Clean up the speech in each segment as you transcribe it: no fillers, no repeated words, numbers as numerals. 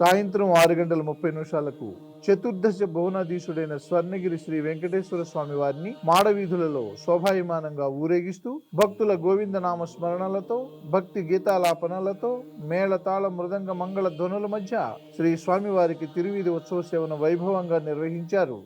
సాయంత్రం 6:30 చతుర్దశ భువనాధీశుడైన స్వర్ణగిరి శ్రీ వెంకటేశ్వర స్వామి వారిని మాడవీధులలో శోభాయమానంగా ఊరేగిస్తూ భక్తుల గోవిందనామ స్మరణలతో భక్తి గీతాలాపనలతో మేళతాళ మృదంగ మంగళ ధ్వనుల మధ్య శ్రీ స్వామివారికి తిరువీధి ఉత్సవ సేవను వైభవంగా నిర్వహించారు.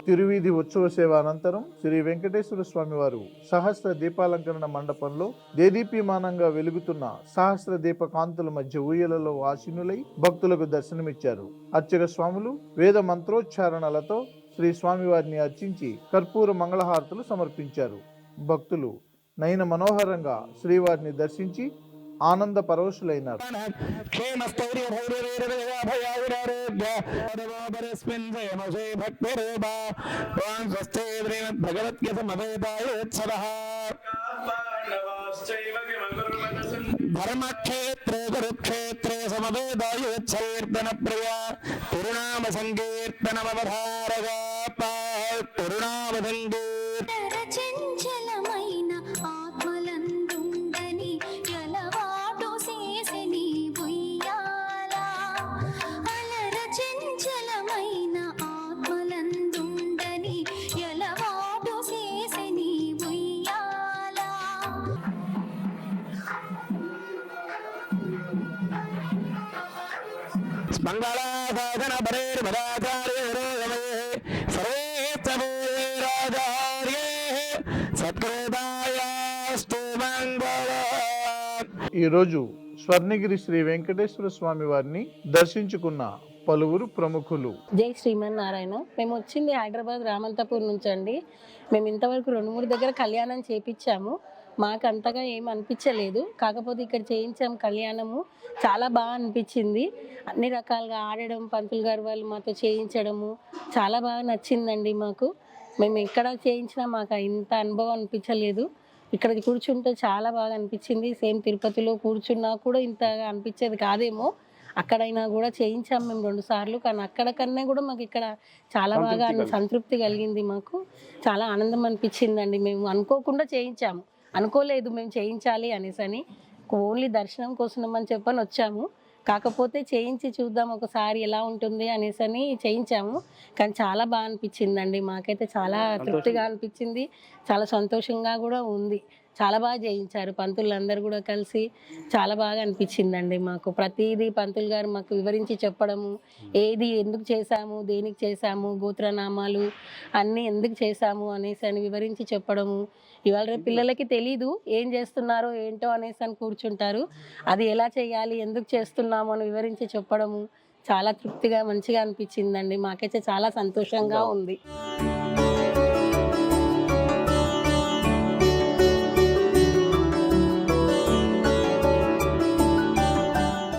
తిరువీధి ఉత్సవ సేవ అనంతరం శ్రీ వెంకటేశ్వర స్వామి వారు సహస్ర దీపాలంకరణ మండపంలో దేదీప్యమానంగా వెలుగుతున్న సహస్ర దీప కాంతుల మధ్య ఊయలలో ఆసీనులై భక్తులకు దర్శనమిచ్చారు. అర్చక స్వాములు వేద మంత్రోచ్చారణలతో శ్రీ స్వామివారిని అర్చించి కర్పూర మంగళహారతులు సమర్పించారు. భక్తులు నయన మనోహరంగా శ్రీవారిని దర్శించి ఆనంద పరవశులైనారు. ధర్మక్షేత్రే కురుక్షేత్రే సమవేదాయోత్సీర్తన ప్రియ తిరునామ సంకీర్తనమవధారగా తిరునామ చంచలమైన ఆత్మలందుండని ఎలవాటు చేసని బుయ్యాల అలర చంచలమైన ఆత్మలందుండని ఎలవాటు చేసని బుయ్యాల మంగళాసాధన పరేర్మదాచార్యే సర్వే ఈరోజు స్వర్ణగిరి శ్రీ వెంకటేశ్వర స్వామి వారిని దర్శించుకున్న పలువురు ప్రముఖులు. జై శ్రీమన్నారాయణ. మేము వచ్చింది హైదరాబాద్ రామంతపూర్ నుంచి అండి. మేము ఇంతవరకు 2-3 దగ్గర కళ్యాణం చేపించాము. మాకు అంతగా ఏం అనిపించలేదు. కాకపోతే ఇక్కడ చేయించాము కళ్యాణము, చాలా బాగా అనిపించింది. అన్ని రకాలుగా ఆడడం, పంతులు గారు వాళ్ళు మాతో చేయించడము చాలా బాగా నచ్చిందండి మాకు. మేము ఎక్కడ చేయించినా మాకు ఇంత అనుభవం అనిపించలేదు. ఇక్కడ కూర్చుంటే చాలా బాగా అనిపించింది. సేమ్ తిరుపతిలో కూర్చున్నా కూడా ఇంతగా అనిపించేది కాదేమో. అక్కడైనా కూడా చేయించాము మేము 2 సార్లు. కానీ అక్కడ కన్నా కూడా మాకు ఇక్కడ చాలా బాగా సంతృప్తి కలిగింది. మాకు చాలా ఆనందం అనిపించిందండి. మేము అనుకోకుండా చేయించాము, అనుకోలేదు మేము చేయించాలి అనేసి. ఓన్లీ దర్శనం కోసం అని చెప్పని వచ్చాము. కాకపోతే చేయించి చూద్దాం ఒకసారి ఎలా ఉంటుంది అనేసి చేయించాము. కానీ చాలా బాగా అనిపించిందండి. మాకైతే చాలా తృప్తిగా అనిపించింది, చాలా సంతోషంగా కూడా ఉంది. చాలా బాగా చేయించారు పంతులందరూ కూడా కలిసి. చాలా బాగా అనిపించిందండి మాకు. ప్రతిదీ పంతులు గారు మాకు వివరించి చెప్పడము, ఏది ఎందుకు చేశాము, దేనికి చేశాము, గోత్రనామాలు అన్నీ ఎందుకు చేశాము అనేసి వివరించి చెప్పడము. ఇవాళ రేపు పిల్లలకి తెలీదు ఏం చేస్తున్నారో ఏంటో అనేసి కూర్చుంటారు. అది ఎలా చేయాలి, ఎందుకు చేస్తున్నాము అని వివరించి చెప్పడము చాలా తృప్తిగా మంచిగా అనిపించిందండి. మాకైతే చాలా సంతోషంగా ఉంది.